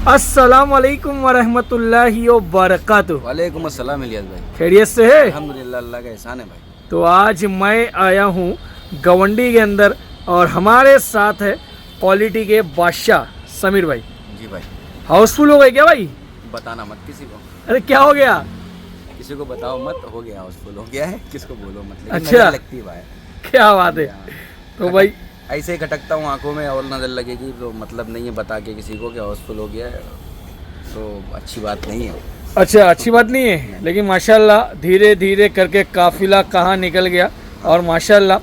अस्सलाम वालेकुम वरहमतुल्लाहि व बरकातुहू। वालेकुम अस्सलाम इलियास भाई। खैरियत से है? अल्हम्दुलिल्लाह, अल्लाह का एहसान है भाई। तो आज मैं आया हूँ गवंडी के अंदर और हमारे साथ है क्वालिटी के बादशाह समीर भाई। जी भाई। हाउसफुल हो गए क्या भाई? बताना मत किसी को, अरे क्या हो गया? किसी को बताओ मत। हो गया, हाउसफुल हो गया है, किसको बोलो मत। लेकिन अच्छा। नजर लगती है भाई। क्या बात है। तो भाई ऐसे ही खटकता हूँ आंखों में और नजर लगेगी तो मतलब नहीं है बता के किसी को कि हाउसफुल हो गया है, तो अच्छी बात नहीं है। अच्छा, अच्छी बात नहीं है, लेकिन माशाल्लाह धीरे धीरे करके काफिला कहाँ निकल गया। और माशाल्लाह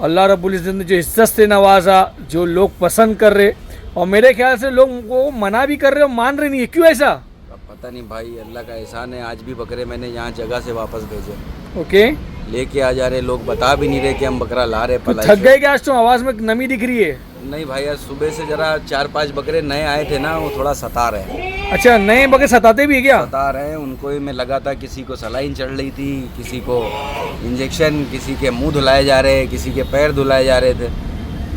अल्लाह रब्बुल इज़्ज़त ने जो इज्जत से नवाजा, जो लोग पसंद कर रहे और मेरे ख्याल से लोग को मना भी कर रहे और मान रहे नहीं है, क्यों ऐसा? अब पता नहीं भाई, अल्लाह का एहसान है। आज भी बकरे मैंने यहाँ जगह से वापस भेजे, ओके। लेके आ जा रहे लोग, बता भी नहीं रहे कि हम बकरा ला रहे। तो पलाई थक गए क्या आज? तो आवाज़ में नमी दिख रही है। नहीं भाई, आज सुबह से जरा 4-5 बकरे नए आए थे ना, वो थोड़ा सता रहे हैं। अच्छा, नए बकरे सताते भी है क्या? बता रहे हैं, उनको ही मैं लगा था। किसी को सलाइन चढ़ रही थी, किसी को इंजेक्शन, किसी के मुंह धुलाए जा रहे, किसी के पैर धुलाए जा रहे थे।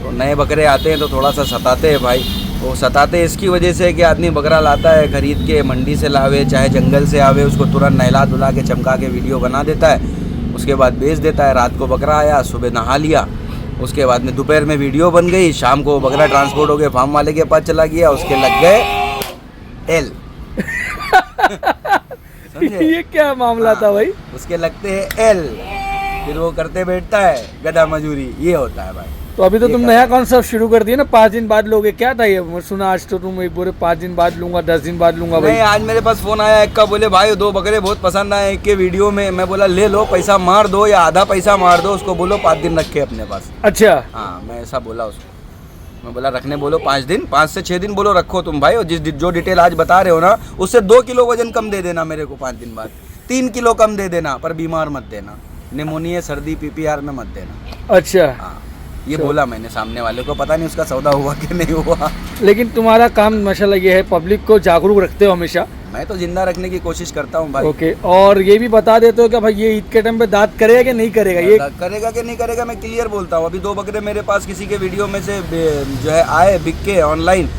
तो नए बकरे आते हैं तो थोड़ा सा सताते हैं भाई। वो सताते इसकी वजह से कि आदमी बकरा लाता है खरीद के, मंडी से लावे चाहे जंगल से आवे, उसको तुरंत नहला धुला के चमका के वीडियो बना देता है, उसके बाद बेच देता है। रात को बकरा आया, सुबह नहा लिया, उसके बाद में दोपहर में वीडियो बन गई, शाम को बकरा ट्रांसपोर्ट हो गया, फार्म वाले के पास चला गया, उसके लग गए एल। ये क्या मामला था भाई? उसके लगते हैं एल, फिर वो करते बैठता है गधा मजूरी। ये होता है भाई। तो अभी तो तुम नया कॉन्सेप्ट शुरू कर दिया ना, 5 दिन बाद लोगे। क्या था ये? मैं सुना आज तो तुम एक बोले 5 दिन बाद लूंगा, 10 दिन बाद लूंगा भाई। नहीं, आज मेरे पास फोन आया एक का, बोले भाई 2 बकरे बहुत पसंद आए एक के वीडियो में। मैं बोला ले लो, पैसा मार दो या आधा पैसा मार दो, उसको बोलो 5 दिन रखे अपने पास। अच्छा। हाँ, मैं ऐसा बोला उसको। मैं बोला रखने बोलो 5 दिन, 5 से 6 दिन बोलो रखो तुम भाई। और जो डिटेल आज बता रहे हो ना, उससे 2 किलो वजन कम दे देना मेरे को 5 दिन बाद। 3 किलो कम दे देना, पर बीमार मत देना। निमोनिया, सर्दी, पीपीआर में मत देना। अच्छा। हाँ, ये बोला मैंने सामने वाले को। पता नहीं उसका सौदा हुआ कि नहीं हुआ। लेकिन तुम्हारा काम माशाल्लाह ये है, पब्लिक को जागरूक रखते हो हमेशा। मैं तो जिंदा रखने की कोशिश करता हूँ भाई। ओके। और ये भी बता देते हो कि भाई ये ईद के टाइम पे दांत करेगा कि नहीं करेगा? ये करेगा कि नहीं करेगा मैं क्लियर बोलता हूँ। अभी 2 बकरे मेरे पास किसी के वीडियो में से जो है आए बिक के ऑनलाइन।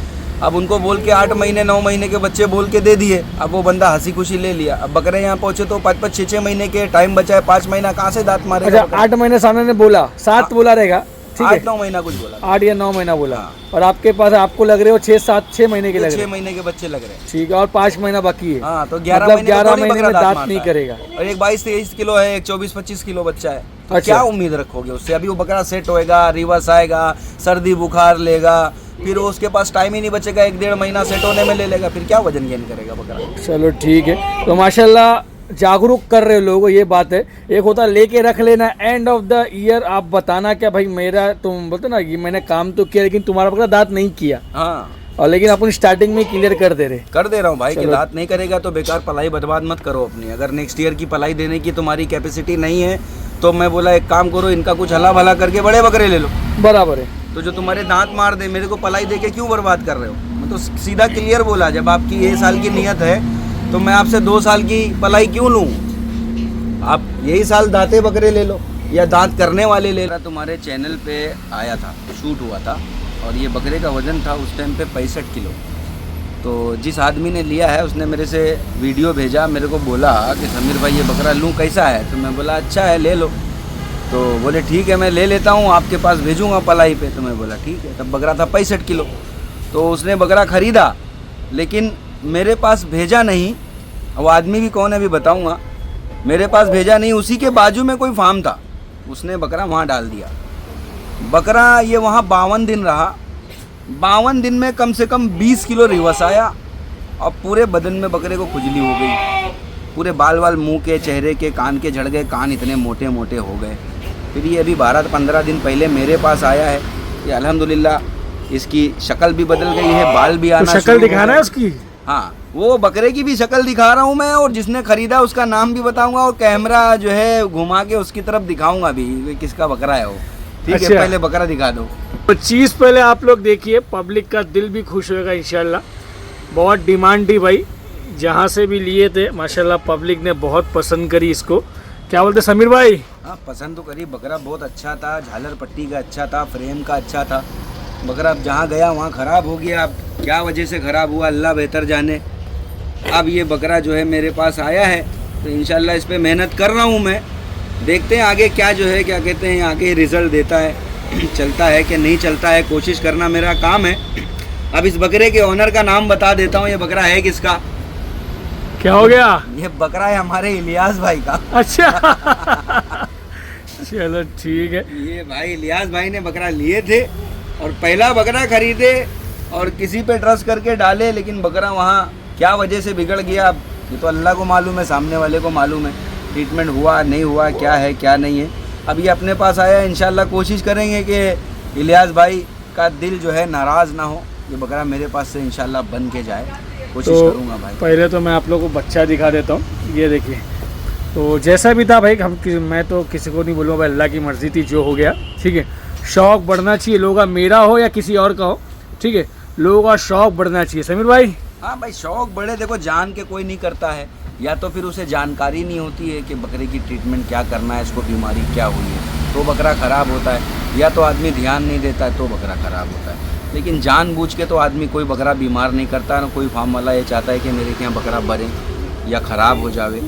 अब उनको बोल के 8 महीने 9 महीने के बच्चे बोल के दे दिए। अब वो बंदा हंसी खुशी ले लिया। अब बकरे यहाँ पहुंचे तो 5-5 6-6 महीने के टाइम बचा है, 5 महीना कहाँ से दांत मारेगा? अच्छा, 8 महीने सामने ने बोला, 7 बोला रहेगा, ठीक है? 8-9 महीना कुछ बोला, 8 या 9 महीना बोला। हाँ। और आपके पास आपको लग रहे हो 6 महीने के लग रहे 6 हैं। महीने के बच्चे लग रहे हैं। ठीक है। और 5 महीना बाकी है। हाँ, तो 11 मतलब महीने 11 थोड़ी महीने बकरा में दांत मारता नहीं है। करेगा। और एक 22-23 किलो है, एक 24-25 किलो बच्चा है, तो अच्छा। क्या उम्मीद रखोगे उससे? अभी वो बकरा सेट होएगा, रिवर्स आएगा, सर्दी बुखार लेगा, फिर वो उसके पास टाइम ही नहीं बचेगा, 1-1.5 महीना सेट होने में ले लेगा, फिर क्या वजन गेन करेगा बकरा? चलो ठीक है। तो माशाल्लाह जागरूक कर रहे हो लोगों को, ये बात है। एक होता है लेके रख लेना, एंड ऑफ द ईयर आप बताना क्या भाई मेरा, तुम बोलते ना कि मैंने काम तो किया लेकिन तुम्हारा बकरा दांत नहीं किया। हाँ, और लेकिन अपन स्टार्टिंग में क्लियर कर दे रहा हूँ भाई कि चलो। दांत नहीं करेगा तो बेकार पलाई बर्बाद मत करो अपनी। अगर नेक्स्ट ईयर की पलाई देने की तुम्हारी कैपेसिटी नहीं है तो मैं बोला एक काम करो, इनका कुछ हला भला करके बड़े बकरे ले लो। बराबर है। तो जो तुम्हारे दांत मार दे, मेरे को पलाई दे के क्यों बर्बाद कर रहे हो? मैं तो सीधा क्लियर बोला, जब आपकी 1 साल की नियत है तो मैं आपसे 2 साल की पलाई क्यों लूँ? आप यही साल दांते बकरे ले लो या दांत करने वाले ले लो। तुम्हारे चैनल पे आया था, शूट हुआ था, और ये बकरे का वज़न था उस टाइम पे 65 किलो। तो जिस आदमी ने लिया है उसने मेरे से वीडियो भेजा, मेरे को बोला कि समीर भाई ये बकरा लूँ कैसा है? तो मैं बोला अच्छा है ले लो। तो बोले ठीक है मैं ले लेता हूँ, आपके पास भेजूँगा पलाई पे। तो मैं बोला ठीक है। तब बकरा था 65 किलो। तो उसने बकरा ख़रीदा लेकिन मेरे पास भेजा नहीं। वो आदमी भी कौन है अभी बताऊँगा। मेरे पास भेजा नहीं, उसी के बाजू में कोई फार्म था, उसने बकरा वहाँ डाल दिया। बकरा ये वहाँ 52 दिन रहा। 52 दिन में कम से कम 20 किलो रिवर्स आया और पूरे बदन में बकरे को खुजली हो गई। पूरे बाल वाल मुंह के, चेहरे के, कान के झड़ गए, कान इतने मोटे मोटे हो गए। फिर ये अभी 12-15 दिन पहले मेरे पास आया है। ये अल्हम्दुलिल्लाह इसकी शक्ल भी बदल गई है, बाल भी आना। तो शक्ल दिखाना है उसकी? हाँ, वो बकरे की भी शक्ल दिखा रहा हूँ मैं, और जिसने खरीदा उसका नाम भी बताऊंगा, और कैमरा जो है घुमा के उसकी तरफ दिखाऊंगा भी किसका बकरा है वो। ठीक अच्छा। है, पहले बकरा दिखा दो। तो चीज़ पहले आप लोग देखिए, पब्लिक का दिल भी खुश होएगा इंशाल्लाह। बहुत डिमांड थी भाई, जहाँ से भी लिए थे माशाल्लाह पब्लिक ने बहुत पसंद करी इसको। क्या बोलते समीर भाई? हाँ, पसंद तो करी। बकरा बहुत अच्छा था, झालर पट्टी का अच्छा था, फ्रेम का अच्छा था। बकरा अब जहाँ गया वहाँ ख़राब हो गया। अब क्या वजह से ख़राब हुआ अल्लाह बेहतर जाने। अब ये बकरा जो है मेरे पास आया है तो इंशाल्लाह इस पे मेहनत कर रहा हूँ मैं। देखते हैं आगे क्या जो है क्या कहते हैं आगे रिज़ल्ट देता है, चलता है कि नहीं चलता है, कोशिश करना मेरा काम है। अब इस बकरे के ओनर का नाम बता देता हूँ। ये बकरा है किसका? क्या हो गया? ये बकरा है हमारे इलियास भाई का। अच्छा चलो ठीक है। ये भाई इलियास भाई ने बकरा लिए थे और पहला बकरा खरीदे और किसी पे ट्रस्ट करके डाले, लेकिन बकरा वहाँ क्या वजह से बिगड़ गया अब ये तो अल्लाह को मालूम है, सामने वाले को मालूम है। ट्रीटमेंट हुआ नहीं हुआ, क्या है क्या नहीं है। अब ये अपने पास आया, इंशाल्लाह कोशिश करेंगे कि इलियास भाई का दिल जो है नाराज़ ना हो, ये बकरा मेरे पास से इंशाल्लाह बन के जाए, कोशिश तो करूँगा भाई। पहले तो मैं आप लोगों को बच्चा दिखा देता हूँ। ये देखिए, तो जैसा भी था भाई मैं तो किसी को नहीं बोलूँगा भाई, अल्लाह की मर्ज़ी थी, जो हो गया ठीक है। शौक़ बढ़ना चाहिए लोगों का, मेरा हो या किसी और का हो ठीक है, लोगों का शौक़ बढ़ना चाहिए। समीर भाई हाँ भाई शौक़ बढ़े, देखो जान के कोई नहीं करता है, या तो फिर उसे जानकारी नहीं होती है कि बकरे की ट्रीटमेंट क्या करना है, इसको बीमारी क्या हुई है तो बकरा ख़राब होता है, या तो आदमी ध्यान नहीं देता है तो बकरा ख़राब होता है। लेकिन जानबूझ के तो आदमी कोई बकरा बीमार नहीं करता, ना कोई फार्म वाला ये चाहता है कि मेरे के यहाँ बकरा मरे या ख़राब हो जावे।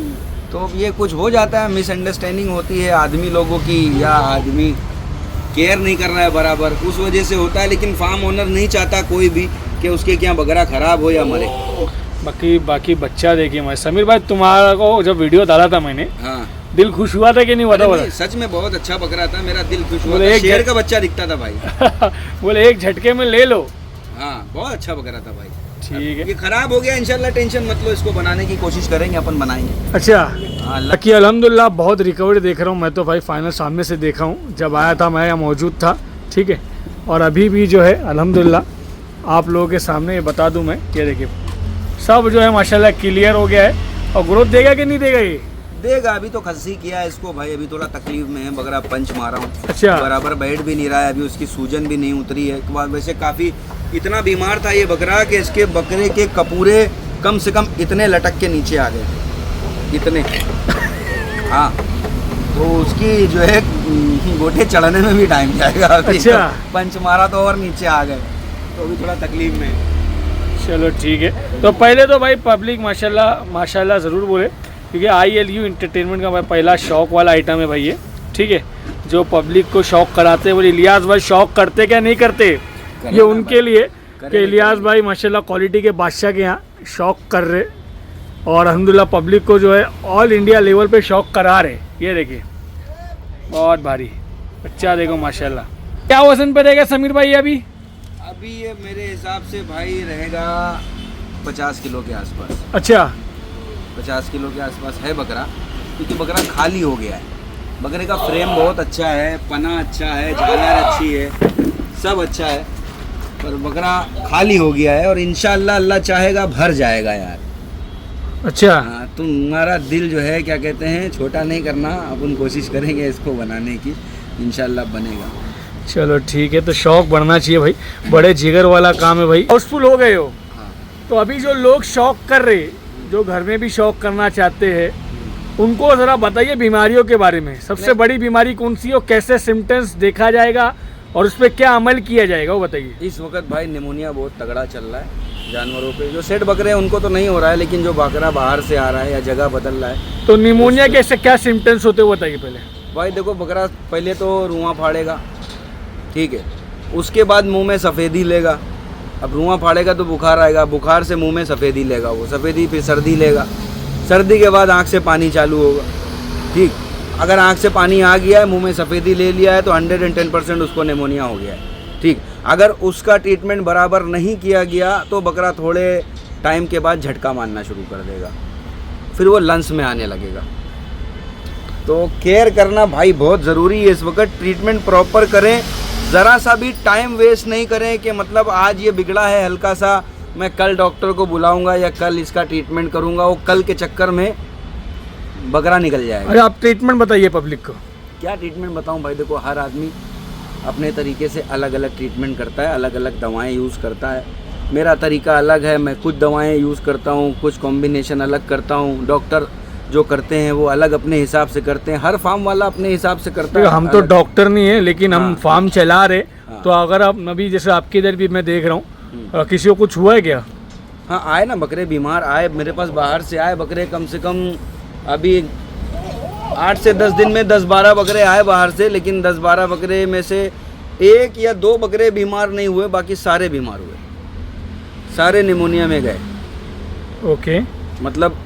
तो ये कुछ हो जाता है, मिसअंडरस्टैंडिंग होती है आदमी लोगों की, या आदमी केयर नहीं कर रहा है बराबर, उस वजह से होता है। लेकिन फार्म ओनर नहीं चाहता कोई भी कि उसके क्या बकरा ख़राब हो या मरे। बाकी बच्चा देखिए मैं समीर भाई, तुम्हारा को जब वीडियो डाला था मैंने, हाँ दिल खुश हुआ था कि नहीं? अरे बताओ। नहीं, सच में बहुत अच्छा बकरा था, मेरा दिल खुश हुआ बोले था, एक शेर का बच्चा दिखता था भाई। बोले एक झटके में ले लो। हाँ बहुत अच्छा बकरा था भाई। ठीक है, ये खराब हो गया, इंशाल्लाह टेंशन मत लो, इसको बनाने की कोशिश करेंगे, अपन बनाएंगे। अच्छा हाँ अल्लाह बाकी अल्हम्दुलिल्लाह बहुत रिकवरी देख रहा हूँ मैं तो भाई, फाइनल सामने से देखा हूँ, जब आया था मैं यहाँ मौजूद था ठीक है। और अभी भी जो है अल्हम्दुलिल्लाह आप लोगों के सामने ये बता दूँ मैं, ये देखिए सब जो है माशाल्लाह क्लियर हो गया है। और ग्रोथ देगा कि नहीं देगा? ये देगा, अभी तो खस्सी किया है इसको भाई, अभी थोड़ा तकलीफ में है, बकरा पंच मारा हूँ, अच्छा बराबर बैठ भी नहीं रहा है, अभी उसकी सूजन भी नहीं उतरी है। वैसे काफ़ी इतना बीमार था ये बकरा कि इसके बकरे के कपूरे कम से कम इतने लटक के नीचे आ गए थे, इतने। हाँ तो उसकी जो है गोटे चढ़ने में भी टाइम जाएगा अभी। अच्छा। तो पंच मारा तो और नीचे आ गए, तो अभी थोड़ा तकलीफ में है। चलो ठीक है। तो पहले तो भाई पब्लिक माशाल्लाह ज़रूर बोले, क्योंकि ILU इंटरटेनमेंट का भाई पहला शौक वाला आइटम है भाई ये ठीक है, जो पब्लिक को शौक कराते हैं। बोले इलियास भाई शौक करते क्या नहीं करते, ये उनके लिए कि इलियास भाई माशाल्लाह क्वालिटी के बादशाह के यहाँ शौक कर रहे, और अल्हम्दुलिल्लाह पब्लिक को जो है ऑल इंडिया लेवल पे शौक करा रहे। ये देखिए बहुत भारी बच्चा, देखो माशाल्लाह। क्या वजन पे रहेगा समीर भाई अभी? अभी ये मेरे हिसाब से भाई रहेगा 50 किलो के आसपास। अच्छा 50 किलो के आसपास है बकरा, क्योंकि बकरा खाली हो गया है। बकरे का फ्रेम बहुत अच्छा है, पना अच्छा है, झालर अच्छी है, सब अच्छा है, पर बकरा खाली हो गया है और इंशाअल्लाह अल्लाह चाहेगा भर जाएगा यार। अच्छा हाँ तुम्हारा दिल जो है क्या कहते हैं छोटा नहीं करना, अपन कोशिश करेंगे इसको बनाने की, इंशाअल्लाह बनेगा। चलो ठीक है। तो शौक बढ़ना चाहिए भाई, बड़े जिगर वाला काम है भाई। हाउसफुल हो गए हो हाँ तो अभी जो लोग शौक कर रहे, जो घर में भी शौक करना चाहते हैं, उनको ज़रा बताइए बीमारियों के बारे में। सबसे बड़ी बीमारी कौन सी है, और कैसे सिम्टम्स देखा जाएगा, और उस पर क्या अमल किया जाएगा वो बताइए। इस वक्त भाई निमोनिया बहुत तगड़ा चल रहा है जानवरों पे। जो सेट बकरे हैं उनको तो नहीं हो रहा है, लेकिन जो बकरा बाहर से आ रहा है या जगह बदल रहा है। तो निमोनिया के ऐसे क्या सिम्टम्स होते हैं वो बताइए पहले। भाई देखो बकरा पहले तो रुआं फाड़ेगा, ठीक है, उसके बाद मुंह में सफ़ेदी लेगा। अब रुआं फाड़ेगा तो बुखार आएगा, बुखार से मुंह में सफ़ेदी लेगा, वो सफ़ेदी फिर सर्दी लेगा, सर्दी के बाद आँख से पानी चालू होगा। ठीक, अगर आँख से पानी आ गया है, मुंह में सफ़ेदी ले लिया है, तो 110% उसको निमोनिया हो गया है। ठीक, अगर उसका ट्रीटमेंट बराबर नहीं किया गया तो बकरा थोड़े टाइम के बाद झटका मारना शुरू कर देगा, फिर वो लंग्स में आने लगेगा। तो केयर करना भाई बहुत ज़रूरी है इस वक्त। ट्रीटमेंट प्रॉपर करें, ज़रा सा भी टाइम वेस्ट नहीं करें कि मतलब आज ये बिगड़ा है हल्का सा, मैं कल डॉक्टर को बुलाऊंगा या कल इसका ट्रीटमेंट करूंगा, वो कल के चक्कर में बकरा निकल जाएगा। अरे आप ट्रीटमेंट बताइए पब्लिक को। क्या ट्रीटमेंट बताऊं भाई, देखो हर आदमी अपने तरीके से अलग अलग ट्रीटमेंट करता है, अलग अलग दवाएं यूज़ करता है। मेरा तरीका अलग है, मैं कुछ दवाएं यूज़ करता हूं, कुछ कॉम्बिनेशन अलग करता हूं। डॉक्टर जो करते हैं वो अलग अपने हिसाब से करते हैं, हर फार्म वाला अपने हिसाब से करता है। हम तो डॉक्टर नहीं है, लेकिन हम हाँ, फार्म चला रहे। हाँ। तो अगर आप अभी जैसे आपके इधर भी मैं देख रहा हूँ, किसी को कुछ हुआ है क्या? हाँ आए ना बकरे, बीमार आए मेरे पास, बाहर से आए बकरे, कम से कम अभी 8 से 10 दिन में 10-12 बकरे आए बाहर से, लेकिन 10-12 बकरे में से 1 या 2 बकरे बीमार नहीं हुए, बाकी सारे बीमार हुए, सारे निमोनिया में गए। ओके, मतलब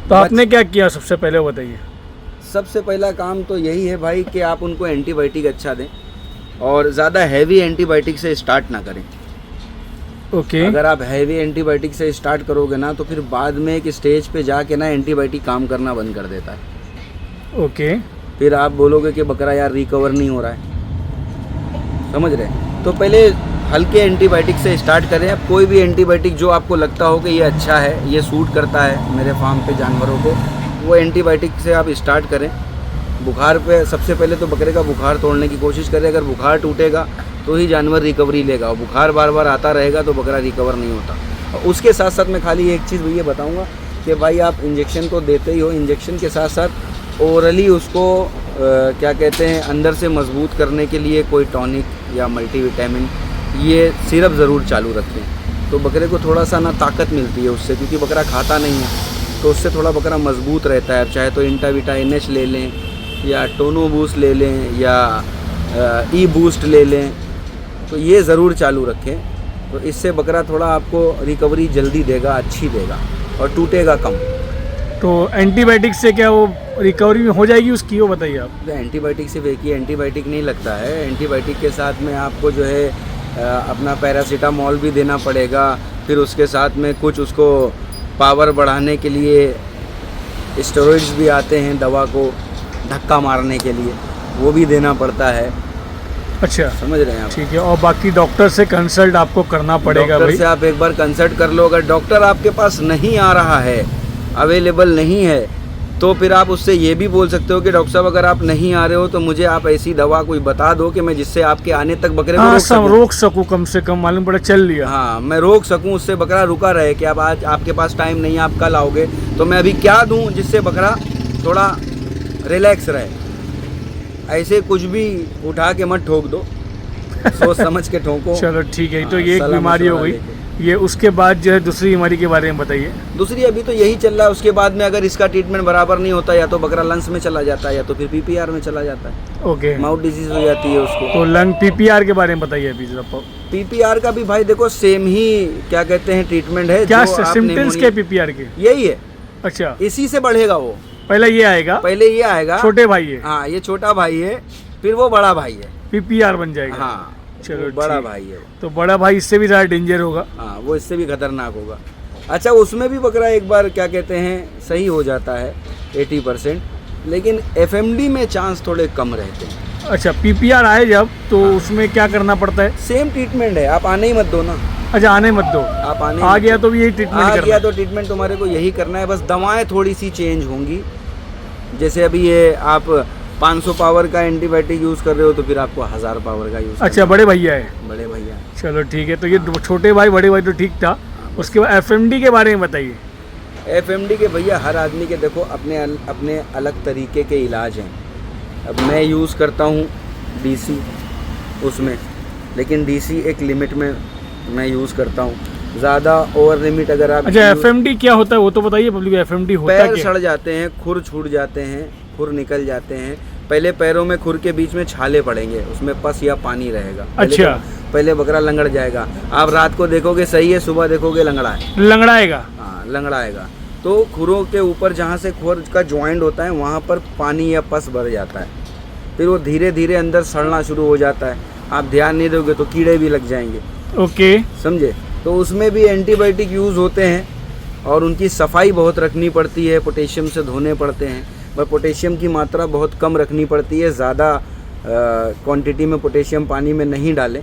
तो आपने क्या किया सबसे पहले वो बताइए। सबसे पहला काम तो यही है भाई कि आप उनको एंटीबायोटिक अच्छा दें, और ज़्यादा हैवी एंटीबायोटिक से स्टार्ट ना करें। ओके, अगर आप हैवी एंटीबायोटिक से स्टार्ट करोगे ना तो फिर बाद में एक स्टेज पे जाके ना एंटीबायोटिक काम करना बंद कर देता है। ओके, फिर आप बोलोगे कि बकरा यार रिकवर नहीं हो रहा है, समझ रहे? तो पहले हल्के एंटीबायोटिक से स्टार्ट करें। अब कोई भी एंटीबायोटिक जो आपको लगता हो कि ये अच्छा है, ये सूट करता है मेरे फार्म पे जानवरों को, वो एंटीबायोटिक से आप स्टार्ट करें। बुखार पे सबसे पहले तो बकरे का बुखार तोड़ने की कोशिश करें। अगर बुखार टूटेगा तो ही जानवर रिकवरी लेगा, और बुखार बार बार आता रहेगा तो बकरा रिकवर नहीं होता। और उसके साथ साथ मैं खाली एक चीज़ भैया बताऊंगा कि भाई आप इंजेक्शन तो देते ही हो, इंजेक्शन के साथ साथ ओरली उसको क्या कहते हैं अंदर से मजबूत करने के लिए कोई टॉनिक या मल्टीविटामिन ये सिरप ज़रूर चालू रखें, तो बकरे को थोड़ा सा ना ताकत मिलती है उससे, क्योंकि बकरा खाता नहीं है, तो उससे थोड़ा बकरा मजबूत रहता है। चाहे तो इंटाविटा NH ले लें, या टोनो बूस्ट ले लें, या ई बूस्ट ले लें, तो ये ज़रूर चालू रखें। तो इससे बकरा थोड़ा आपको रिकवरी जल्दी देगा, अच्छी देगा, और टूटेगा कम। तो एंटीबायोटिक से क्या वो रिकवरी हो जाएगी उसकी, वो बताइए आप। तो एंटीबायोटिक से देखिए, एंटीबायोटिक नहीं लगता है, एंटीबायोटिक के साथ में आपको जो है अपना पैरासीटामॉल भी देना पड़ेगा, फिर उसके साथ में कुछ उसको पावर बढ़ाने के लिए स्टेरॉइड्स भी आते हैं दवा को धक्का मारने के लिए, वो भी देना पड़ता है। अच्छा, समझ रहे हैं आप? ठीक है। और बाकी डॉक्टर से कंसल्ट आपको करना पड़ेगा डॉक्टर भाई। से आप एक बार कंसल्ट कर लो। अगर डॉक्टर आपके पास नहीं आ रहा है, अवेलेबल नहीं है, तो फिर आप उससे ये भी बोल सकते हो कि डॉक्टर साहब अगर आप नहीं आ रहे हो तो मुझे आप ऐसी दवा कोई बता दो कि मैं जिससे आपके आने तक बकरे को रोक सकूं, कम से कम मालूम पड़ा चल लिया। हाँ, मैं रोक सकूं, उससे बकरा रुका रहे कि अब आज आपके पास टाइम नहीं है, आप कल आओगे, तो मैं अभी क्या दूं जिससे बकरा थोड़ा रिलैक्स रहे। ऐसे कुछ भी उठा के मत ठोक दो, सोच समझ के ठोको। चलो ठीक है, तो हाँ, ये एक बीमारी हो गई। ये उसके बाद जो है दूसरी बीमारी के बारे में बताइए। दूसरी अभी तो यही चल रहा है। उसके बाद में अगर इसका ट्रीटमेंट बराबर नहीं होता, या तो बकरा लंग्स में चला जाता है, या तो फिर PPR में चला जाता है। ओके, माउथ डिजीज हो जाती है उसको। तो लंग PPR के बारे में बताइए अभी जरा। PPR का भी भाई देखो सेम ही क्या कहते हैं ट्रीटमेंट है। क्या सिम्टम्स क्या PPR के? यही है। अच्छा, इसी से बढ़ेगा वो। पहले ये आएगा, पहले ये आएगा, छोटे भाई है। हाँ, ये छोटा भाई है, फिर वो बड़ा भाई है, PPR बन जाएगा। हाँ, चलो बड़ा ठीक। भाई है। तो बड़ा भाई इससे भी ज़्यादा डेंजर होगा। हाँ, वो इससे भी खतरनाक होगा। अच्छा, उसमें भी बकरा एक बार क्या कहते हैं सही हो जाता है 80%, लेकिन FMD में चांस थोड़े कम रहते हैं। अच्छा, PPR आए जब तो उसमें क्या करना पड़ता है? सेम ट्रीटमेंट है, आप आने ही मत दो ना। अच्छा, आने मत दो, आप आने आ गया तो भी यही ट्रीटमेंट आ करना गया है। तो ट्रीटमेंट तुम्हारे को यही करना है, बस दवाएं थोड़ी सी चेंज होंगी। जैसे अभी ये आप 500 पावर का एंटीबायोटिक यूज़ कर रहे हो, तो फिर आपको 1000 पावर का यूज़। अच्छा, बड़े भैया है। बड़े भैया। चलो ठीक है, तो ये छोटे भाई बड़े भाई तो ठीक था। उसके बाद FMD के बारे में बताइए। FMD के भैया हर आदमी के देखो अपने अलग तरीके के इलाज हैं। अब मैं यूज़ करता हूँ DC उसमें, लेकिन DC एक लिमिट में मैं यूज़ करता हूँ। ज़्यादा ओवर लिमिट अगर आप। अच्छा, FMD क्या होता है वो तो बताइए पब्लिक। FMD होता पैर क्या? सड़ जाते हैं, खुर छूट जाते हैं, खुर निकल जाते हैं। पहले पैरों में खुर के बीच में छाले पड़ेंगे, उसमें पस या पानी रहेगा। अच्छा, पहले बकरा लंगड़ जाएगा। आप रात को देखोगे सही है, सुबह देखोगे लंगड़ा है, लंगड़ाएगा। हाँ, लंगड़ाएगा। तो खुरों के ऊपर जहाँ से खुर का ज्वाइंट होता है वहाँ पर पानी या पस भर जाता है, फिर वो धीरे धीरे अंदर सड़ना शुरू हो जाता है। आप ध्यान नहीं दोगे तो कीड़े भी लग जाएंगे। ओके, समझे? तो उसमें भी एंटीबायोटिक यूज़ होते हैं, और उनकी सफाई बहुत रखनी पड़ती है, पोटेशियम से धोने पड़ते हैं। पर पोटेशियम की मात्रा बहुत कम रखनी पड़ती है। ज़्यादा क्वांटिटी में पोटेशियम पानी में नहीं डालें,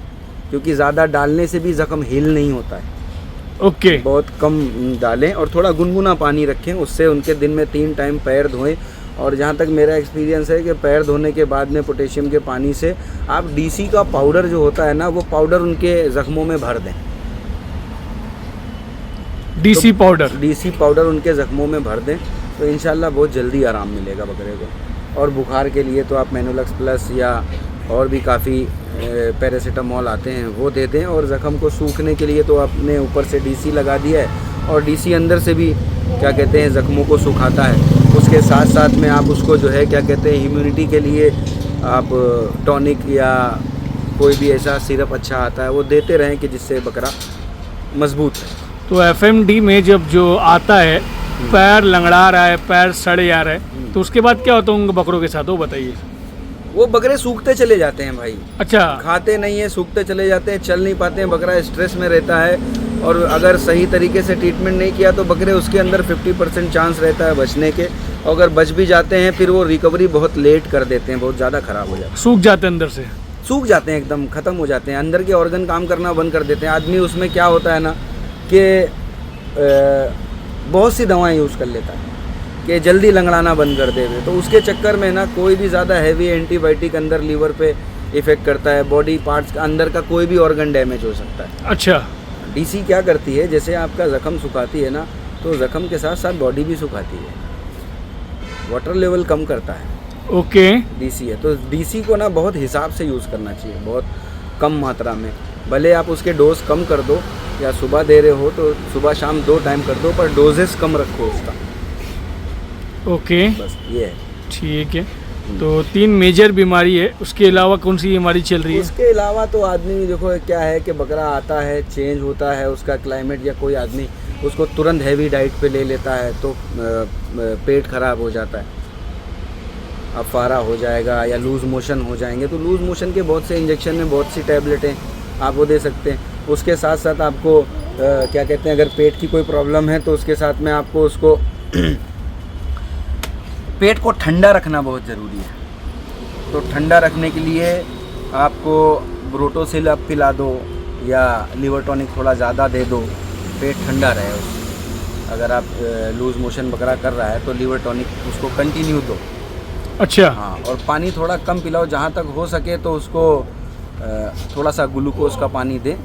क्योंकि ज़्यादा डालने से भी ज़ख्म हील नहीं होता है। ओके, बहुत कम डालें, और थोड़ा गुनगुना पानी रखें। उससे उनके दिन में 3 टाइम पैर धोएं। और जहाँ तक मेरा एक्सपीरियंस है कि पैर धोने के बाद में पोटेशियम के पानी से आप DC का पाउडर जो होता है ना, वो पाउडर उनके ज़ख्मों में भर दें। DC powder. DC पाउडर उनके ज़ख्मों में भर दें, तो इंशाल्लाह बहुत जल्दी आराम मिलेगा बकरे को। और बुखार के लिए तो आप मेनोलक्स प्लस या और भी काफ़ी पैरासीटामोल आते हैं वो दे दें। और ज़ख़म को सूखने के लिए तो आपने ऊपर से डीसी लगा दिया है, और डीसी अंदर से भी क्या कहते हैं ज़ख़मों को सुखाता है। उसके साथ साथ में आप उसको जो है क्या कहते हैं इम्यूनिटी के लिए आप टॉनिक या कोई भी ऐसा सिरप अच्छा आता है वो देते रहें कि जिससे बकरा मजबूत है। तो एफएमडी में जब जो आता है पैर लंगड़ा रहा है, पैर सड़ जा रहा है, तो उसके बाद क्या होता है उन बकरों के साथ, वो बताइए। वो बकरे सूखते चले जाते हैं भाई, अच्छा, खाते नहीं है, सूखते चले जाते हैं, चल नहीं पाते हैं, बकरा स्ट्रेस में रहता है। और अगर सही तरीके से ट्रीटमेंट नहीं किया तो बकरे उसके अंदर 50% चांस रहता है बचने के। और अगर बच भी जाते हैं फिर वो रिकवरी बहुत लेट कर देते हैं, बहुत ज़्यादा ख़राब हो जाता है, सूख जाते हैं अंदर से, सूख जाते हैं, एकदम ख़त्म हो जाते हैं, अंदर के ऑर्गन काम करना बंद कर देते हैं। आदमी उसमें क्या होता है ना कि बहुत सी दवाएं यूज़ कर लेता है कि जल्दी लंगड़ाना बंद कर देवे, तो उसके चक्कर में ना कोई भी ज़्यादा हैवी एंटीबायोटिक अंदर लीवर पे इफ़ेक्ट करता है, बॉडी पार्ट्स का अंदर का कोई भी ऑर्गन डैमेज हो सकता है। अच्छा, डीसी क्या करती है, जैसे आपका ज़ख़म सुखाती है ना, तो ज़ख़म के साथ साथ बॉडी भी सुखाती है, वाटर लेवल कम करता है। ओके, डीसी है तो डीसी को ना बहुत हिसाब से यूज़ करना चाहिए, बहुत कम मात्रा में। भले आप उसके डोज कम कर दो, या सुबह दे रहे हो तो सुबह शाम 2 टाइम कर दो, पर डोजेस कम रखो उसका, ओके, बस ये है। ठीक है। तो 3 मेजर बीमारी है, उसके अलावा कौन सी बीमारी चल रही है? उसके अलावा तो आदमी देखो क्या है कि बकरा आता है, चेंज होता है उसका क्लाइमेट, या कोई आदमी उसको तुरंत हैवी डाइट पे ले लेता है तो पेट खराब हो जाता है, अफारा हो जाएगा या लूज़ मोशन हो जाएंगे। तो लूज़ मोशन के बहुत से इंजेक्शन में बहुत सी टैबलेटें आप वो दे सकते हैं। उसके साथ साथ आपको क्या कहते हैं, अगर पेट की कोई प्रॉब्लम है तो उसके साथ में आपको उसको पेट को ठंडा रखना बहुत ज़रूरी है। तो ठंडा रखने के लिए आपको ब्रोटोसिल आप पिला दो या लीवर टॉनिक थोड़ा ज़्यादा दे दो, पेट ठंडा रहे उससे। अगर आप लूज़ मोशन वगैरह कर रहा है तो लीवर टॉनिक उसको कंटिन्यू दो। अच्छा, हाँ, और पानी थोड़ा कम पिलाओ, जहाँ तक हो सके तो उसको थोड़ा सा ग्लूकोज का पानी दें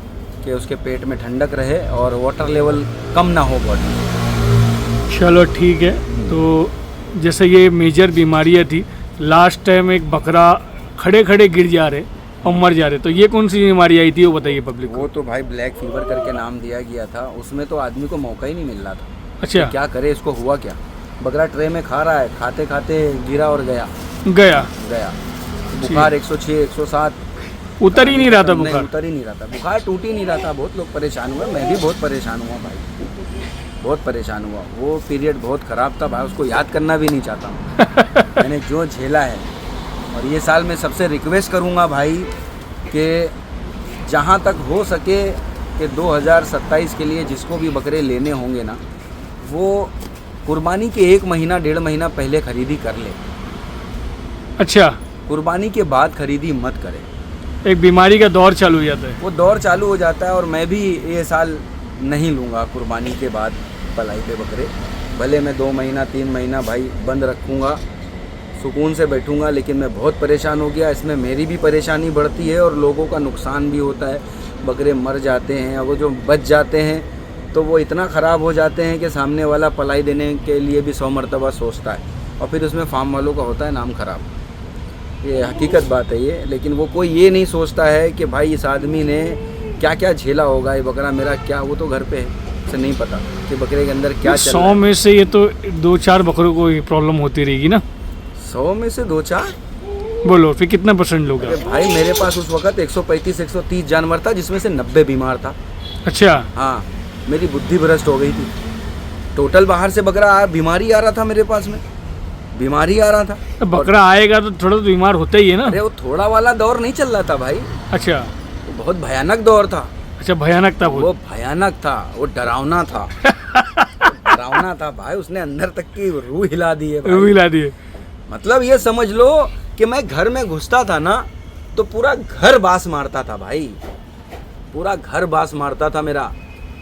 कि उसके पेट में ठंडक रहे और वाटर लेवल कम ना हो बॉडी में। चलो ठीक है। तो जैसे ये मेजर बीमारियाँ थी, लास्ट टाइम एक बकरा खड़े खड़े गिर जा रहे और मर जा रहे, तो ये कौन सी बीमारी आई थी वो बताइए पब्लिक को। वो तो भाई ब्लैक फीवर करके नाम दिया गया था, उसमें तो आदमी को मौका ही नहीं मिल रहा था। अच्छा, तो क्या करे, इसको हुआ क्या, बकरा ट्रे में खा रहा है, खाते खाते गिरा और गया। बुखार 106 107, उतर ही नहीं रहा था नहीं, बुखार, उतर ही नहीं रहा था, बुखार टूट ही नहीं रहा था। बहुत लोग परेशान हुए, मैं भी बहुत परेशान हुआ भाई, बहुत परेशान हुआ। वो पीरियड बहुत ख़राब था भाई, उसको याद करना भी नहीं चाहता हूँ मैंने जो झेला है। और ये साल मैं सबसे रिक्वेस्ट करूँगा भाई कि जहाँ तक हो सके कि 2027 के लिए जिसको भी बकरे लेने होंगे ना, वो कुर्बानी के 1 महीना 1.5 महीना पहले खरीदी कर ले। अच्छा, कुर्बानी के बाद खरीदी मत करें, एक बीमारी का दौर चालू हो जाता है। वो दौर चालू हो जाता है। और मैं भी ये साल नहीं लूँगा कुर्बानी के बाद पलाई पे बकरे, भले मैं 2 महीना 3 महीना भाई बंद रखूँगा, सुकून से बैठूँगा, लेकिन मैं बहुत परेशान हो गया। इसमें मेरी भी परेशानी बढ़ती है और लोगों का नुकसान भी होता है, बकरे मर जाते हैं। और वो जो बच जाते हैं तो वो इतना ख़राब हो जाते हैं कि सामने वाला पलाई देने के लिए भी 100 मरतबा सोचता है, और फिर उसमें फार्म वालों का होता है नाम ख़राब। ये हकीकत बात है ये, लेकिन वो कोई ये नहीं सोचता है कि भाई इस आदमी ने क्या क्या झेला होगा, ये बकरा मेरा क्या, वो तो घर पे है, उसे नहीं पता कि बकरे के अंदर क्या चल रहा 100 है। में से ये तो 2-4 बकरों को ये प्रॉब्लम होती रहेगी ना। 100 में से 2-4, बोलो फिर कितना % लोग अरे हैं? भाई मेरे पास उस वक्त 135-130 जानवर था, जिसमें से 90 बीमार था। अच्छा, हाँ, मेरी बुद्धि भ्रष्ट हो गई थी। टोटल बाहर से बकरा बीमारी आ रहा था मेरे पास में, बीमारी आ रहा था। तो बकरा आएगा तो थोड़ा तो बीमार होता ही है ना। अरे वो थोड़ा वाला दौर नहीं चल रहा था भाई, अच्छा, वो बहुत भयानक दौर था। अच्छा, भयानक था वो भयानक था, वो डरावना था डरावना था भाई, उसने अंदर तक की रूह हिला दी है भाई। रूह हिला दिए। मतलब ये समझ लो कि मैं घर में घुसता था ना तो पूरा घर बास मारता था भाई, पूरा घर बास मारता था, मेरा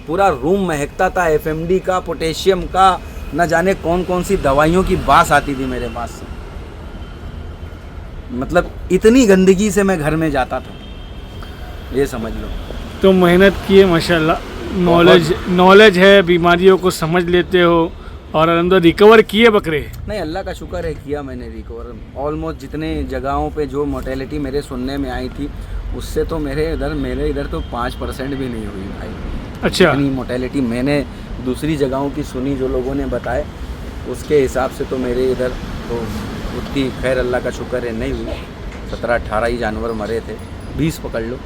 पूरा रूम महकता था एफएमडी का, पोटेशियम का, न जाने कौन कौन सी दवाइयों की बास आती थी मेरे पास से। मतलब इतनी गंदगी से मैं घर में जाता था, ये समझ लो। तो मेहनत किए माशाल्लाह, नॉलेज है, बीमारियों को समझ लेते हो और अंदर रिकवर किए बकरे? नहीं, अल्लाह का शुक्र है किया मैंने रिकवर। ऑलमोस्ट जितने जगहों पे जो मोर्टेलिटी मेरे सुनने में आई थी उससे तो मेरे इधर तो 5% भी नहीं हुई भाई। अच्छा। इतनी मोर्टेलिटी मैंने दूसरी जगहों की सुनी, जो लोगों ने बताए उसके हिसाब से तो मेरे इधर तो उतनी, खैर अल्लाह का शुक्र है नहीं हुई। 17-18 ही जानवर मरे थे, 20 पकड़ लो,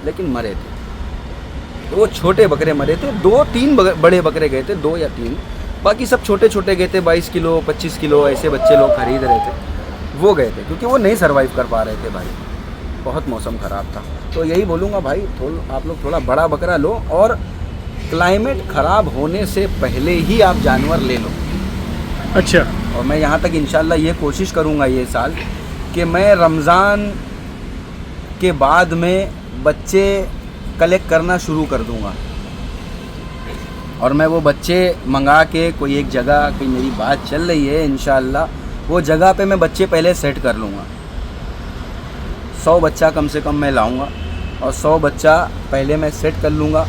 लेकिन मरे थे। तो वो छोटे बकरे मरे थे, 2-3 बड़े बकरे गए थे, 2 या 3, बाकी सब छोटे छोटे गए थे। 22 किलो 25 किलो ऐसे बच्चे लोग खरीद रहे थे, वो गए थे, क्योंकि वो नहीं सर्वाइव कर पा रहे थे भाई, बहुत मौसम ख़राब था। तो यही बोलूँगा भाई, आप लोग थोड़ा बड़ा बकरा लो, और क्लाइमेट ख़राब होने से पहले ही आप जानवर ले लो। अच्छा। और मैं यहाँ तक इंशाल्लाह ये कोशिश करूँगा ये साल कि मैं रमज़ान के बाद में बच्चे कलेक्ट करना शुरू कर दूँगा, और मैं वो बच्चे मंगा के कोई एक जगह, कोई मेरी बात चल रही है इंशाल्लाह, वो जगह पे मैं बच्चे पहले सेट कर लूँगा। 100 बच्चा कम से कम मैं लाऊँगा, और 100 बच्चा पहले मैं सेट कर लूँगा।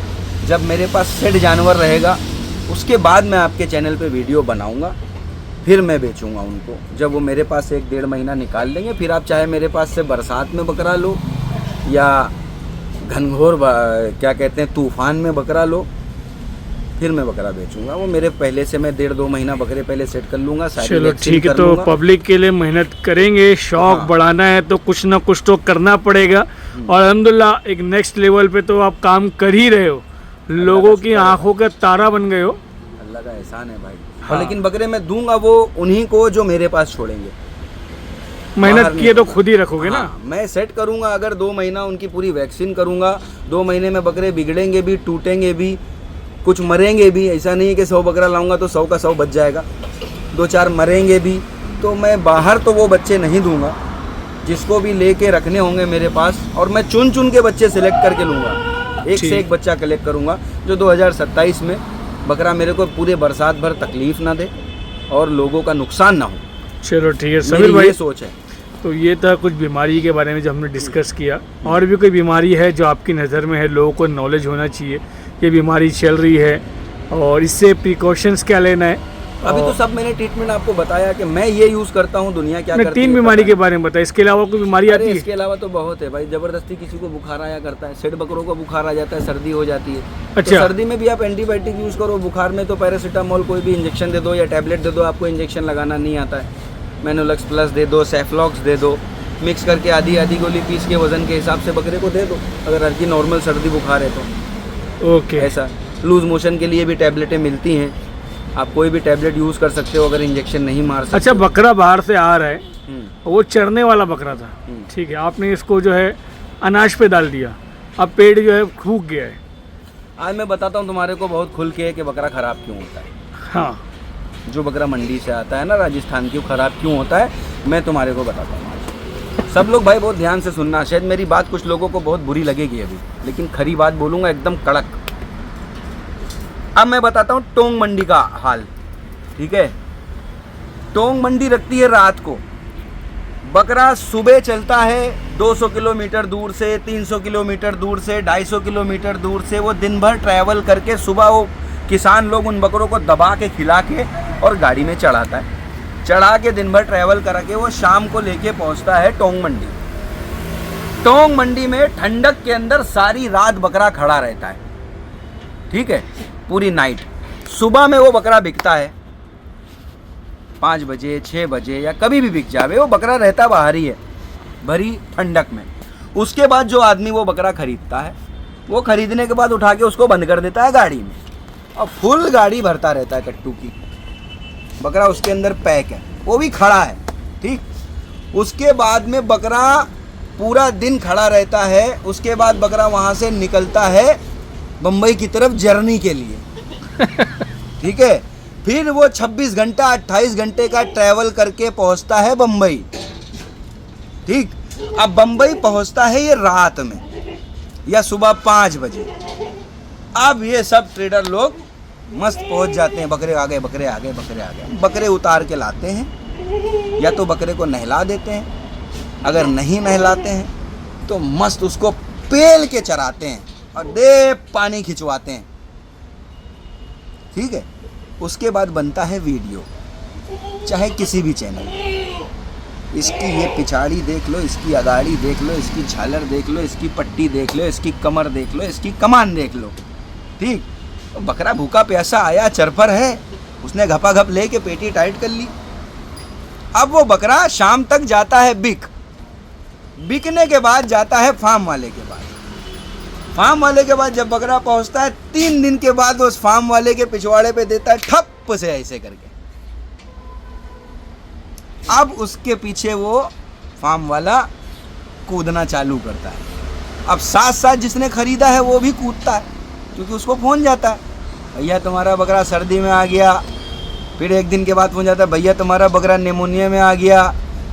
जब मेरे पास सेट जानवर रहेगा उसके बाद मैं आपके चैनल पे वीडियो बनाऊँगा, फिर मैं बेचूँगा उनको। जब वो मेरे पास 1-1.5 महीना निकाल लेंगे, फिर आप चाहे मेरे पास से बरसात में बकरा लो या घनघोर क्या कहते हैं तूफ़ान में बकरा लो, फिर मैं बकरा बेचूंगा। वो मेरे पहले से मैं 1.5-2 महीना बकरे पहले सेट कर लूँगा। चलो ठीक है, तो पब्लिक के लिए मेहनत करेंगे, शौक बढ़ाना है तो कुछ ना कुछ तो करना पड़ेगा। और अल्हम्दुलिल्लाह एक नेक्स्ट लेवल पे तो आप काम कर ही रहे हो, लोगों की आंखों का तारा बन गए हो। अल्लाह का एहसान है भाई। हाँ। और लेकिन बकरे मैं दूंगा वो उन्हीं को जो मेरे पास छोड़ेंगे। मेहनत किए तो खुद ही रखोगे ना। मैं सेट करूंगा, अगर 2 महीना उनकी पूरी वैक्सीन करूंगा, 2 महीने में बकरे बिगड़ेंगे भी, टूटेंगे भी, कुछ मरेंगे भी। ऐसा नहीं है कि 100 बकरा लाऊंगा तो 100 का 100 बच जाएगा, 2-4 मरेंगे भी। तो मैं बाहर तो वो बच्चे नहीं दूंगा, जिसको भी लेके रखने होंगे मेरे पास, और मैं चुन चुन के बच्चे सिलेक्ट करके लूँगा। एक से एक बच्चा कलेक्ट करूँगा जो 2027 में बकरा मेरे को पूरे बरसात भर तकलीफ ना दे और लोगों का नुकसान ना हो। चलो ठीक है समीर भाई, सोच है। तो ये था कुछ बीमारी के बारे में जो हमने डिस्कस किया। और भी कोई बीमारी है जो आपकी नज़र में है, लोगों को नॉलेज होना चाहिए ये बीमारी चल रही है और इससे प्रिकॉशंस क्या लेना है? अभी तो सब मैंने ट्रीटमेंट आपको बताया कि मैं ये यूज़ करता हूँ, दुनिया क्या करती है। 3 बीमारी के बारे में बताया, इसके अलावा कोई बीमारी आती है? इसके अलावा तो बहुत है भाई। ज़बरदस्ती किसी को बुखार आया करता है, सेठ बकरों को बुखार आ जाता है, सर्दी हो जाती है। अच्छा। तो सर्दी में भी आप एंटीबायोटिक यूज़ करो, बुखार में तो पैरासीटामोल कोई भी इंजेक्शन दे दो या टैबलेट दे दो। आपको इंजेक्शन लगाना नहीं आता है, मेनोलक्स प्लस दे दो, सेफ्लॉक्स दे दो, मिक्स करके आधी गोली पीस के वजन के हिसाब से बकरे को दे दो, अगर हल्की नॉर्मल सर्दी बुखार है तो। ओके। ऐसा लूज मोशन के लिए भी टैबलेटें मिलती हैं, आप कोई भी टैबलेट यूज़ कर सकते हो अगर इंजेक्शन नहीं मार सकते। अच्छा, बकरा बाहर से आ रहा है, वो चरने वाला बकरा था, ठीक है, आपने इसको जो है अनाज पे डाल दिया, अब पेड़ जो है सूख गया है। आज मैं बताता हूँ तुम्हारे को बहुत खुल के कि बकरा ख़राब क्यों होता है। हाँ, जो बकरा मंडी से आता है ना राजस्थान की, वो ख़राब क्यों होता है मैं तुम्हारे को बताता हूँ आज। सब लोग भाई बहुत ध्यान से सुनना, शायद मेरी बात कुछ लोगों को बहुत बुरी लगेगी अभी, लेकिन खरी बात बोलूँगा एकदम कड़क। अब मैं बताता हूँ टोंग मंडी का हाल, ठीक है। टोंग मंडी रखती है रात को, बकरा सुबह चलता है 200 किलोमीटर दूर से, 300 किलोमीटर दूर से, 250 किलोमीटर दूर से। वो दिन भर ट्रैवल करके सुबह वो किसान लोग उन बकरों को दबा के खिला के और गाड़ी में चढ़ाता है, चढ़ा के दिन भर ट्रैवल करके वो शाम को लेके पहुंचता है टोंग मंडी। टोंग मंडी में ठंडक के अंदर सारी रात बकरा खड़ा रहता है, ठीक है, पूरी नाइट। सुबह में वो बकरा बिकता है 5 बजे 6 बजे या कभी भी बिक जावे, वो बकरा रहता बाहर ही है भरी ठंडक में। उसके बाद जो आदमी वो बकरा खरीदता है, वो खरीदने के बाद उठा के उसको बंद कर देता है गाड़ी में, और फुल गाड़ी भरता रहता है कट्टू की। बकरा उसके अंदर पैक है, वो भी खड़ा है, ठीक। उसके बाद में बकरा पूरा दिन खड़ा रहता है। उसके बाद बकरा वहाँ से निकलता है बम्बई की तरफ जर्नी के लिए, ठीक है। फिर वो 26 घंटा 28 घंटे का ट्रैवल करके पहुंचता है बम्बई, ठीक। अब बम्बई पहुंचता है ये रात में या सुबह 5 बजे। अब ये सब ट्रेडर लोग मस्त पहुंच जाते हैं, बकरे आ गए, बकरे आ गए, बकरे आ गए। बकरे उतार के लाते हैं, या तो बकरे को नहला देते हैं, अगर नहीं नहलाते हैं तो मस्त उसको पेल के चराते हैं और दे पानी खिंचवाते हैं, ठीक है। उसके बाद बनता है वीडियो, चाहे किसी भी चैनल। इसकी ये पिछाड़ी देख लो, इसकी अगाड़ी देख लो, इसकी झालर देख लो, इसकी पट्टी देख लो, इसकी कमर देख लो, इसकी कमान देख लो, ठीक। तो बकरा भूखा प्यासा आया, चरफर है, उसने घपाघप लेके पेटी टाइट कर ली। अब वो बकरा शाम तक जाता है बिकने के बाद जाता है फार्म वाले के पास। फार्म वाले के बाद जब बकरा पहुंचता है 3 दिन के बाद उस फार्म वाले के पिछवाड़े पे देता है ठप से ऐसे करके। अब उसके पीछे वो फार्म वाला कूदना चालू करता है। अब साथ साथ जिसने खरीदा है वो भी कूदता है, क्योंकि उसको फोन जाता है, भैया तुम्हारा बकरा सर्दी में आ गया। फिर 1 दिन के बाद फोन जाता है, भैया तुम्हारा बकरा निमोनिया में आ गया,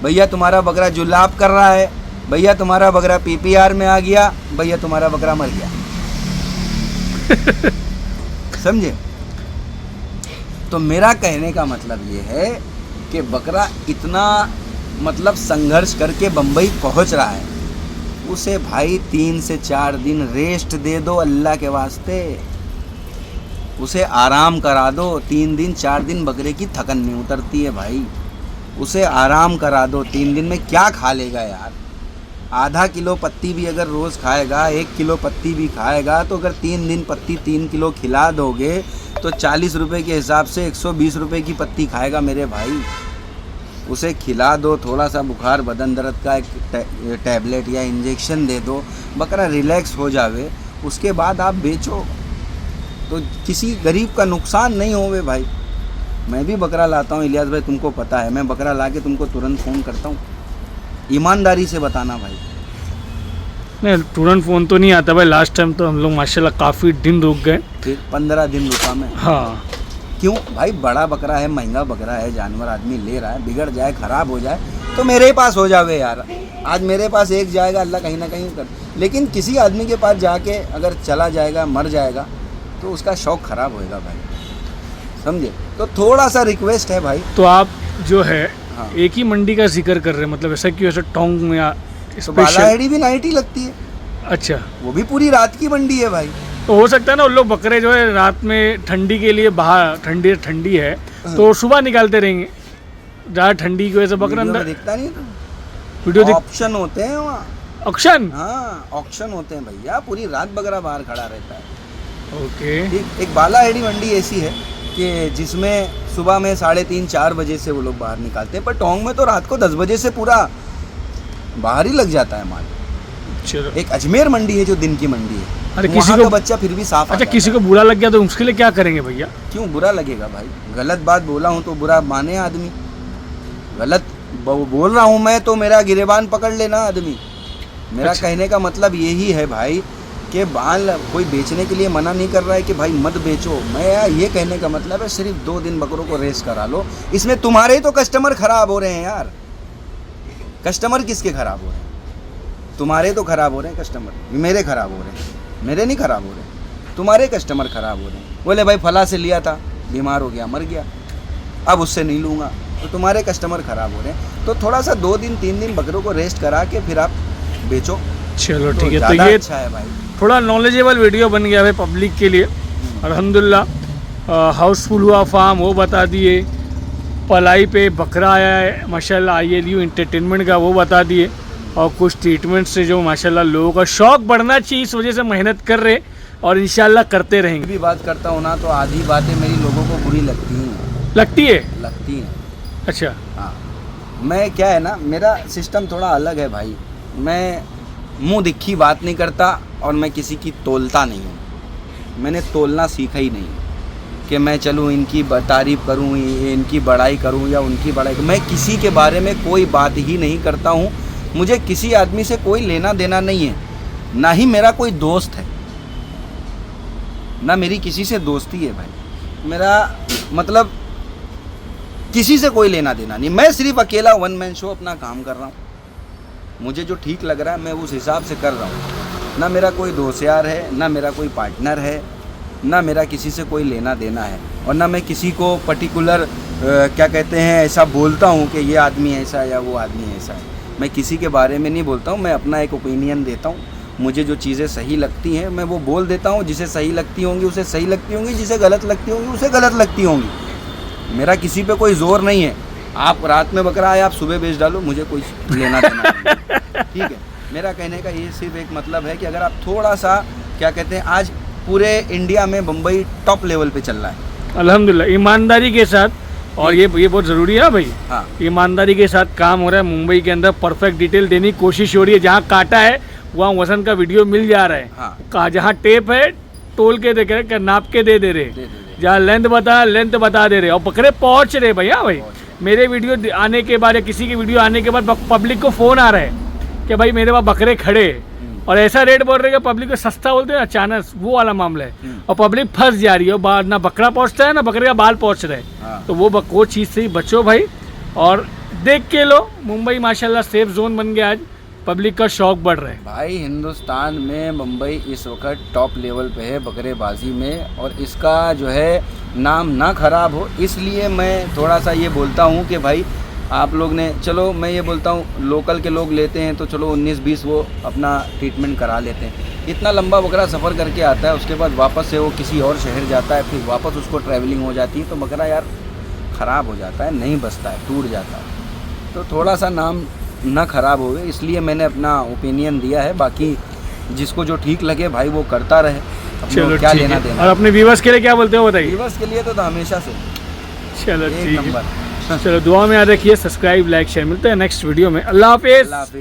भैया तुम्हारा बकरा जुलाब कर रहा है, भैया तुम्हारा बकरा पीपीआर में आ गया, भैया तुम्हारा बकरा मर गया। समझे? तो मेरा कहने का मतलब ये है कि बकरा इतना मतलब संघर्ष करके बम्बई पहुंच रहा है, उसे भाई 3 से 4 दिन रेस्ट दे दो अल्लाह के वास्ते, उसे आराम करा दो। 3 दिन 4 दिन बकरे की थकन नहीं उतरती है भाई, उसे आराम करा दो। 3 दिन में क्या खा लेगा यार? आधा किलो पत्ती भी अगर रोज़ खाएगा, 1 किलो पत्ती भी खाएगा, तो अगर 3 दिन पत्ती 3 किलो खिला दोगे तो 40 रुपये के हिसाब से 120 रुपये की पत्ती खाएगा मेरे भाई। उसे खिला दो, थोड़ा सा बुखार बदन दर्द का एक टैबलेट या इंजेक्शन दे दो, बकरा रिलैक्स हो जावे, उसके बाद आप बेचो, तो किसी गरीब का नुकसान नहीं होवे भाई। मैं भी बकरा लाता हूँ इलियास भाई, तुमको पता है, मैं बकरा ला के तुमको तुरंत फ़ोन करता हूँ, ईमानदारी से बताना भाई। नहीं तुरंत फ़ोन तो नहीं आता भाई, लास्ट टाइम तो हम लोग माशाल्लाह काफ़ी दिन रुक गए। फिर 15 दिन रुका मैं। हाँ क्यों भाई? बड़ा बकरा है, महंगा बकरा है, जानवर आदमी ले रहा है, बिगड़ जाए, ख़राब हो जाए तो मेरे ही पास हो जावे यार। आज मेरे पास एक जाएगा, अल्लाह कहीं ना कहीं कर, लेकिन किसी आदमी के पास जाके अगर चला जाएगा, मर जाएगा, तो उसका शौक़ ख़राब होएगा भाई, समझे? तो थोड़ा सा रिक्वेस्ट है भाई। तो आप जो है हाँ। एक ही मंडी का जिक्र कर रहे हैं, मतलब ऐसा क्यों, ऐसा टोंक में या तो बालाहेड़ी भी नाइट ही लगती है, अच्छा वो भी पूरी रात की मंडी है भाई। तो हो सकता है ना उन लोग बकरे जो है रात में ठंडी के लिए बाहर, ठंडी है तो सुबह निकालते रहेंगे, ज़्यादा ठंडी की वजह से बकरा वीडियो में अंदर दिखता नहीं था, वीडियो दिख ऑप्शन होते हैं वहाँ, ऑक्शन। हाँ ऑक्शन होते हैं भैया, पूरी रात बकरा बाहर खड़ा रहता है। ओके एक बालाहेड़ी मंडी ऐसी है कि जिसमें सुबह में 3:30-4 बजे से वो लोग बाहर निकालते हैं, पर टोंक में तो रात को 10 बजे से पूरा बाहर ही लग जाता है माल। चलो, एक अजमेर मंडी है जो दिन की मंडी है, अरे वहाँ किसी को का बच्चा फिर भी साफ अच्छा किसी को बुरा लग गया तो उसके लिए क्या करेंगे भैया? क्यों बुरा लगेगा भाई? गलत बात बोला हूँ तो बुरा माने आदमी, गलत बोल रहा हूँ मैं तो मेरा गिरेबान पकड़ लेना आदमी। मेरा अच्छा। कहने का मतलब यही है भाई कि बाल कोई बेचने के लिए मना नहीं कर रहा है कि भाई मत बेचो। मैं ये कहने का मतलब है सिर्फ 2 दिन बकरों को रेस करा लो, इसमें तुम्हारे ही तो कस्टमर खराब हो रहे हैं यार। कस्टमर किसके खराब हो रहे हैं? तुम्हारे तो खराब हो रहे हैं कस्टमर, मेरे खराब हो रहे हैं, मेरे नहीं खराब हो रहे, तुम्हारे कस्टमर खराब हो रहे हैं। बोले भाई फला से लिया था, बीमार हो गया, मर गया, अब उससे नहीं लूँगा, तो तुम्हारे कस्टमर खराब हो रहे हैं। तो थोड़ा सा 2 दिन 3 दिन बकरों को रेस्ट करा के फिर आप बेचो, चलो ठीक है। तो ज़्यादा ये अच्छा है भाई। थोड़ा नॉलेजेबल वीडियो बन गया है पब्लिक के लिए, अल्हम्दुलिल्लाह। हाउसफुल हुआ फार्म वो बता दिए, पलाई पे बकरा आया है माशाल्लाह, ILU इंटरटेनमेंट का वो बता दिए, और कुछ ट्रीटमेंट से जो माशाल्लाह लोगों का शौक़ बढ़ना चाहिए, इस वजह से मेहनत कर रहे और इंशाल्लाह करते रहेंगे। भी बात करता हूँ ना तो आधी बातें मेरी लोगों को बुरी लगती हैं। लगती है? अच्छा हाँ, मैं क्या है ना, मेरा सिस्टम थोड़ा अलग है भाई। मैं मुंह दिखी बात नहीं करता और मैं किसी की तोलता नहीं हूँ। मैंने तोलना सीखा ही नहीं कि मैं चलूँ इनकी तारीफ़ करूँ, इनकी बड़ाई करूँ या उनकी बड़ाई। मैं किसी के बारे में कोई बात ही नहीं करता हूँ। मुझे किसी आदमी से कोई लेना देना नहीं है, ना ही मेरा कोई दोस्त है, ना मेरी किसी से दोस्ती है भाई। मेरा मतलब किसी से कोई लेना देना नहीं। मैं सिर्फ अकेला 1 मैन शो अपना काम कर रहा हूँ। मुझे जो ठीक लग रहा है मैं उस हिसाब से कर रहा हूँ। ना मेरा कोई दोस्त यार है, ना मेरा कोई पार्टनर है, ना मेरा किसी से कोई लेना देना है, और ना मैं किसी को पर्टिकुलर क्या कहते हैं ऐसा बोलता हूँ कि ये आदमी ऐसा या वो आदमी ऐसा है। मैं किसी के बारे में नहीं बोलता हूँ, मैं अपना एक ओपिनियन देता हूँ मुझे जो चीज़ें सही लगती हैं मैं वो बोल देता हूँ, जिसे सही लगती होंगी उसे सही लगती होंगी, जिसे गलत लगती होंगी उसे गलत लगती होंगी। मेरा किसी पे कोई जोर नहीं है। आप रात में बकरा आए, आप सुबह बेच डालो, मुझे कोई लेना देना नहीं। ठीक है, मेरा कहने का ये सिर्फ एक मतलब है कि अगर आप थोड़ा सा क्या कहते हैं, आज पूरे इंडिया में बम्बई टॉप लेवल पे चल रहा है अल्हम्दुलिल्लाह, ईमानदारी के साथ। और ये बहुत ज़रूरी है भाई, हाँ ईमानदारी के साथ काम हो रहा है। मुंबई के अंदर परफेक्ट डिटेल देने की कोशिश हो रही है। जहाँ काटा है वहाँ वजन का वीडियो मिल जा रहा है। हाँ कहा जहाँ टेप है तोल के दे के नाप के दे रहे। दे। जहाँ लेंथ बता दे रहे और बकरे पहुँच रहे भैया। भाई मेरे वीडियो आने के बाद या किसी की वीडियो आने के बाद पब्लिक को फ़ोन आ रहा है कि भाई मेरे पास बकरे खड़े, और ऐसा रेट बोल रहे हैं कि पब्लिक को सस्ता बोलते हैं अचानक, वो वाला मामला है। और पब्लिक फंस जा रही है, ना बकरा पहुंचता है ना बकरे का बाल पहुंच रहे हैं। हाँ। तो वो चीज़ से ही बचो भाई, और देख के लो मुंबई माशाल्लाह सेफ जोन बन गया। आज पब्लिक का शौक बढ़ रहा है भाई। हिंदुस्तान में मुंबई इस वक्त टॉप लेवल पे है बकरेबाजी में, और इसका जो है नाम ना खराब हो इसलिए मैं थोड़ा सा ये बोलता हूँ कि भाई आप लोग ने, चलो मैं ये बोलता हूँ लोकल के लोग लेते हैं तो चलो 19-20 वो अपना ट्रीटमेंट करा लेते हैं। इतना लंबा बकरा सफ़र करके आता है, उसके बाद वापस से वो किसी और शहर जाता है, फिर वापस उसको ट्रैवलिंग हो जाती है, तो बकरा यार ख़राब हो जाता है, नहीं बचता है, टूट जाता है। तो थोड़ा सा नाम ना ख़राब हो, इसलिए मैंने अपना ओपिनियन दिया है। बाकी जिसको जो ठीक लगे भाई वो करता रहे, चलो क्या ठीक लेना है। देना। और अपने व्यूवर्स के लिए क्या बोलते हो बताइए। दिवस के लिए तो हमेशा से चलो एक ठीक है, नंबर। चलो दुआ में याद रखिए, सब्सक्राइब लाइक शेयर। मिलते हैं नेक्स्ट वीडियो में। अल्लाह हाफिज़। अल्लाह हाफिज़।